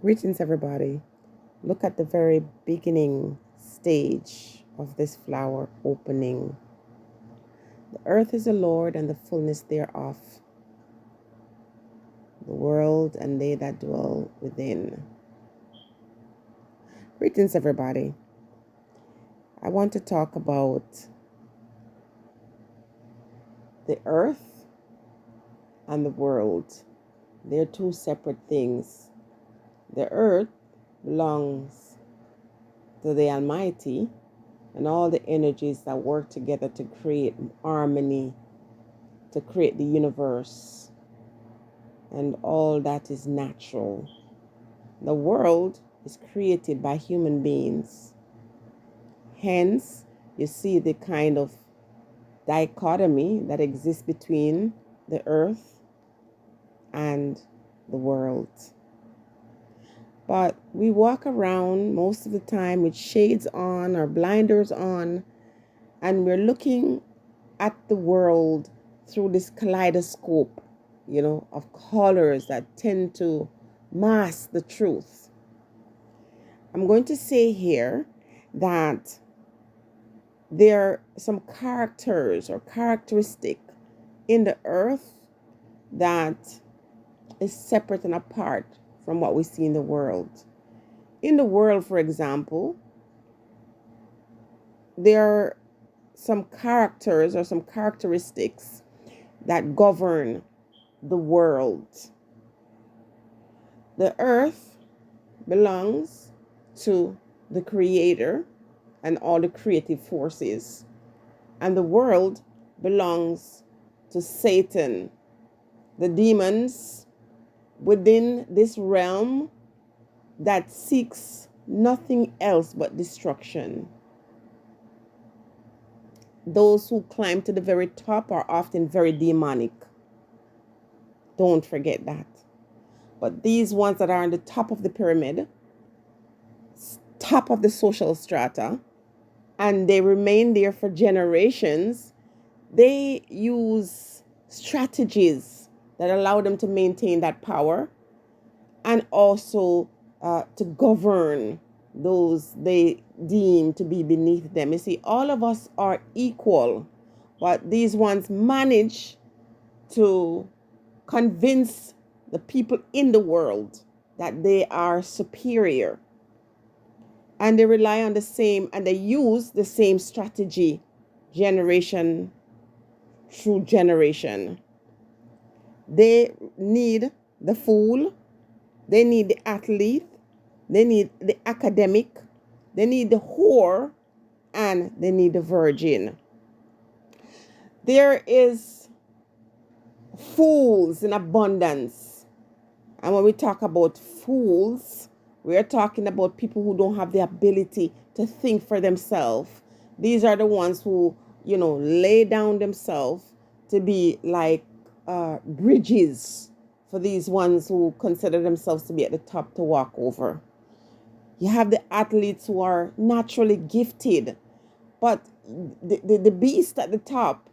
Greetings, everybody. Look at the very beginning stage of this flower opening. The earth is the Lord and the fullness thereof, the world and they that dwell within. Greetings, everybody. I want to talk about the earth and the world. They're two separate things. The earth belongs to the Almighty and all the energies that work together to create harmony, to create the universe, and all that is natural. The world is created by human beings. Hence, you see the kind of dichotomy that exists between the earth and the world. But we walk around most of the time with shades on or blinders on, and we're looking at the world through this kaleidoscope, of colors that tend to mask the truth. I'm going to say here that there are some characters or characteristic in the earth that is separate and apart from what we see in the world. In the world, for example, there are some characters or some characteristics that govern the world. The earth belongs to the Creator and all the creative forces, and the world belongs to Satan, the demons within this realm that seeks nothing else but destruction. Those who climb to the very top are often very demonic. Don't forget that. But these ones that are on the top of the pyramid, top of the social strata, and they remain there for generations, they use strategies that allow them to maintain that power and also to govern those they deem to be beneath them. You see, all of us are equal, but these ones manage to convince the people in the world that they are superior. And they rely on the same, and they use the same strategy generation through generation. They need the fool, they need the athlete, they need the academic, they need the whore, and they need the virgin. There is fools in abundance. And when we talk about fools, we are talking about people who don't have the ability to think for themselves. These are the ones who, lay down themselves to be like bridges for these ones who consider themselves to be at the top to walk over. You have the athletes who are naturally gifted, but the beast at the top,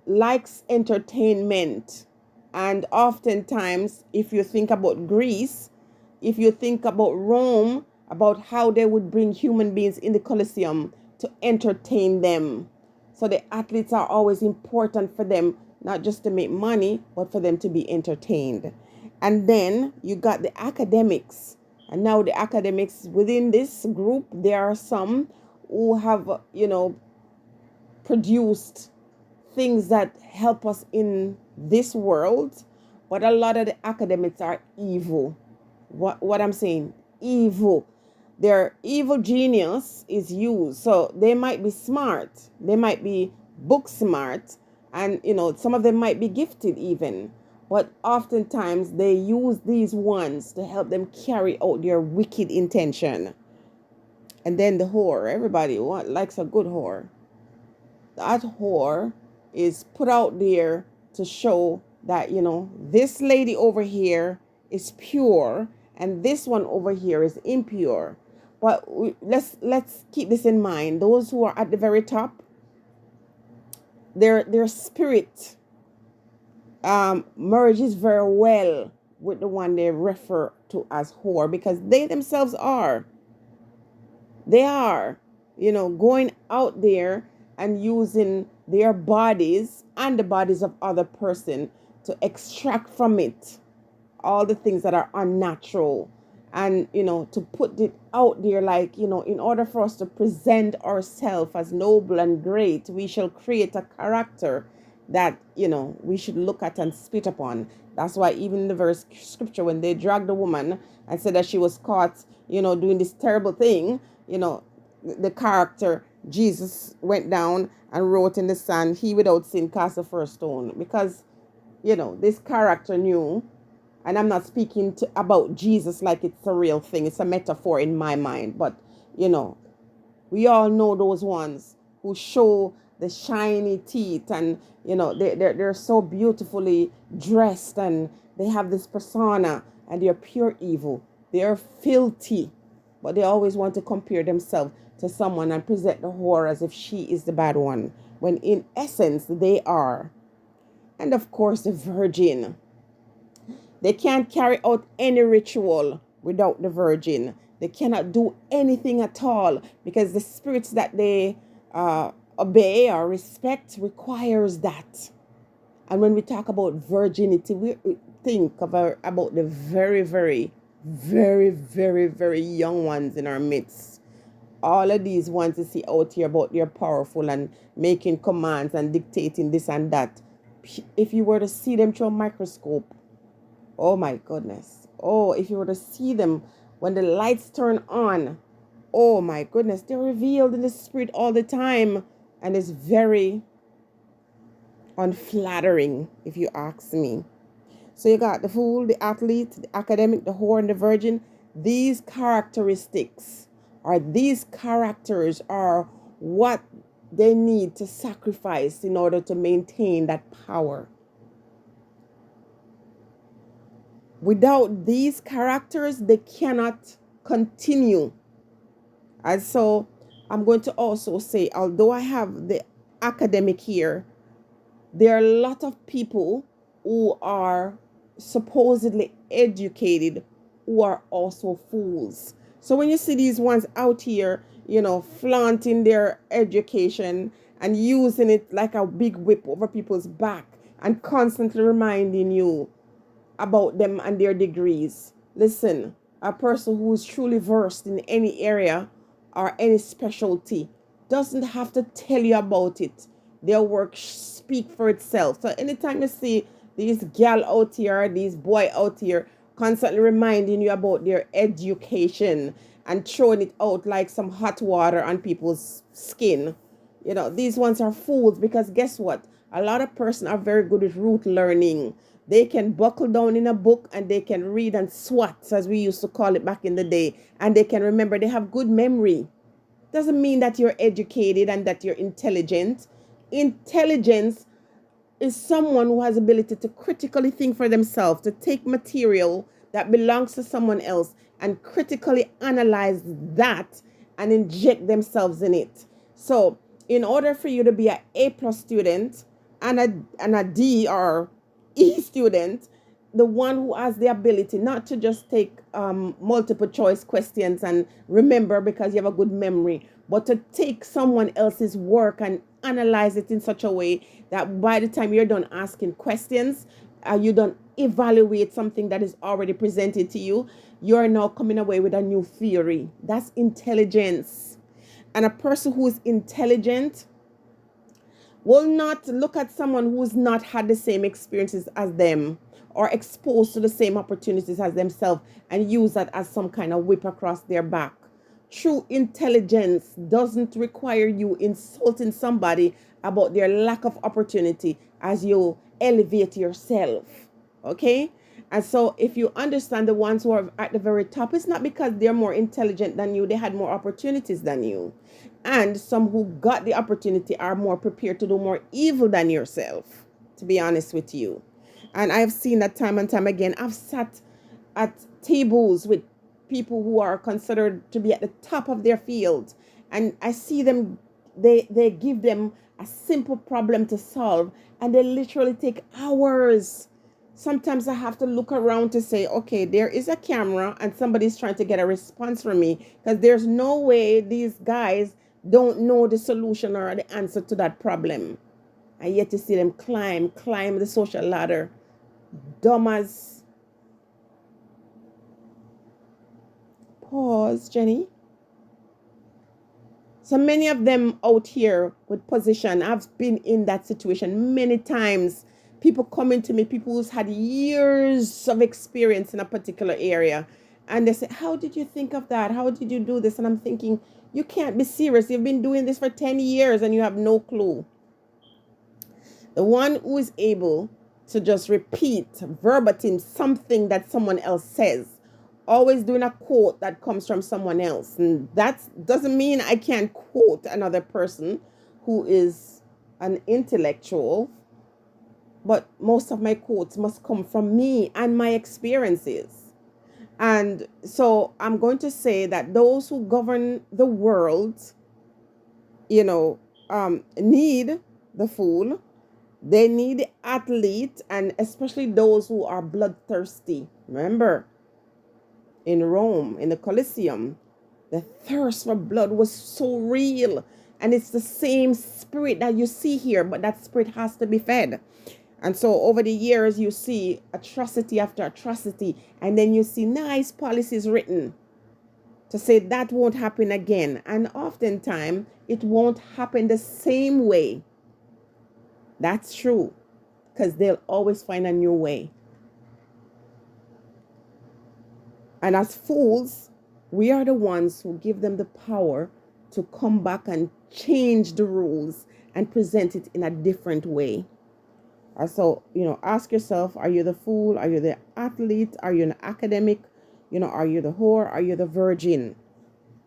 likes entertainment. And oftentimes, if you think about Greece, if you think about Rome, about how they would bring human beings in the Colosseum to entertain them. So the athletes are always important for them, not just to make money, but for them to be entertained. And then you got the academics. And now the academics within this group, there are some who have, produced things that help us in this world, but a lot of the academics are evil. What I'm saying, evil. Their evil genius is used. So they might be smart, they might be book smart, and some of them might be gifted even, but oftentimes they use these ones to help them carry out their wicked intention. And then the whore, everybody likes a good whore. That whore is put out there to show that, this lady over here is pure and this one over here is impure. But let's keep this in mind. Those who are at the very top, their spirit merges very well with the one they refer to as whore, because they themselves are. They are, going out there and using their bodies and the bodies of other person to extract from it all the things that are unnatural, and to put it out there, like, in order for us to present ourselves as noble and great, we shall create a character that we should look at and spit upon. That's why even in the verse scripture, when they dragged the woman and said that she was caught doing this terrible thing, the character Jesus went down and wrote in the sand, "He without sin cast the first stone," because this character knew. And I'm not speaking about Jesus like it's a real thing. It's a metaphor in my mind. But, we all know those ones who show the shiny teeth, and, they're so beautifully dressed, and they have this persona, and they're pure evil. They're filthy. But they always want to compare themselves to someone and present the whore as if she is the bad one, when in essence they are. And of course, the virgin. They can't carry out any ritual without the virgin. They cannot do anything at all, because the spirits that they obey or respect requires that. And when we talk about virginity, we think about the very, very, very, very, very young ones in our midst. All of these ones you see out here about they're powerful and making commands and dictating this and that. If you were to see them through a microscope, oh my goodness. Oh, if you were to see them when the lights turn on, oh my goodness, they're revealed in the spirit all the time. And it's very unflattering, if you ask me. So you got the fool, the athlete, the academic, the whore, and the virgin. These characteristics, or these characters, are what they need to sacrifice in order to maintain that power. Without these characters, they cannot continue. And so I'm going to also say, although I have the academic here, there are a lot of people who are supposedly educated who are also fools. So when you see these ones out here, flaunting their education and using it like a big whip over people's back and constantly reminding you about them and their degrees. Listen, a person who is truly versed in any area or any specialty doesn't have to tell you about it. Their work speak for itself. So anytime you see these gal out here, these boy out here constantly reminding you about their education and throwing it out like some hot water on people's skin, these ones are fools, because guess what? A lot of persons are very good at rote learning. They can buckle down in a book and they can read and swat, as we used to call it back in the day, and they can remember. They have good memory. Doesn't mean that you're educated and that you're intelligent. Intelligence is someone who has ability to critically think for themselves, to take material that belongs to someone else and critically analyze that and inject themselves in it. So in order for you to be an A+ student and a D or E student, the one who has the ability not to just take multiple choice questions and remember because you have a good memory, but to take someone else's work and analyze it in such a way that by the time you're done asking questions, you don't evaluate something that is already presented to you, you're now coming away with a new theory. That's intelligence. And a person who is intelligent will not look at someone who's not had the same experiences as them or exposed to the same opportunities as themselves and use that as some kind of whip across their back. True intelligence doesn't require you insulting somebody about their lack of opportunity as you elevate yourself. Okay? And so if you understand the ones who are at the very top, it's not because they're more intelligent than you, they had more opportunities than you. And some who got the opportunity are more prepared to do more evil than yourself, to be honest with you. And I've seen that time and time again. I've sat at tables with people who are considered to be at the top of their field, and I see them, they give them a simple problem to solve, and they literally take hours sometimes I have to look around to say, okay, there is a camera and somebody's trying to get a response from me, because there's no way these guys don't know the solution or the answer to that problem. And yet to see them climb the social ladder. Dumb as. Pause, Jenny. So many of them out here with position, I've been in that situation many times. People coming to me, people who's had years of experience in a particular area, and they say, how did you think of that? How did you do this? And I'm thinking, you can't be serious. You've been doing this for 10 years and you have no clue. The one who is able to just repeat verbatim something that someone else says, always doing a quote that comes from someone else. And that doesn't mean I can't quote another person who is an intellectual, but most of my quotes must come from me and my experiences. And so I'm going to say that those who govern the world, need the fool. They need the athlete, and especially those who are bloodthirsty. Remember, in Rome, in the Colosseum, the thirst for blood was so real. And it's the same spirit that you see here, but that spirit has to be fed. And so over the years, you see atrocity after atrocity, and then you see nice policies written to say that won't happen again. And oftentimes, it won't happen the same way. That's true, because they'll always find a new way. And as fools, we are the ones who give them the power to come back and change the rules and present it in a different way. So, ask yourself, are you the fool? Are you the athlete? Are you an academic? Are you the whore? Are you the virgin?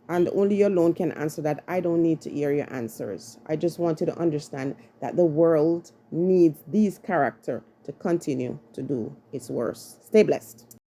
And only you alone can answer that. I don't need to hear your answers. I just want you to understand that the world needs these characters to continue to do its worst. Stay blessed.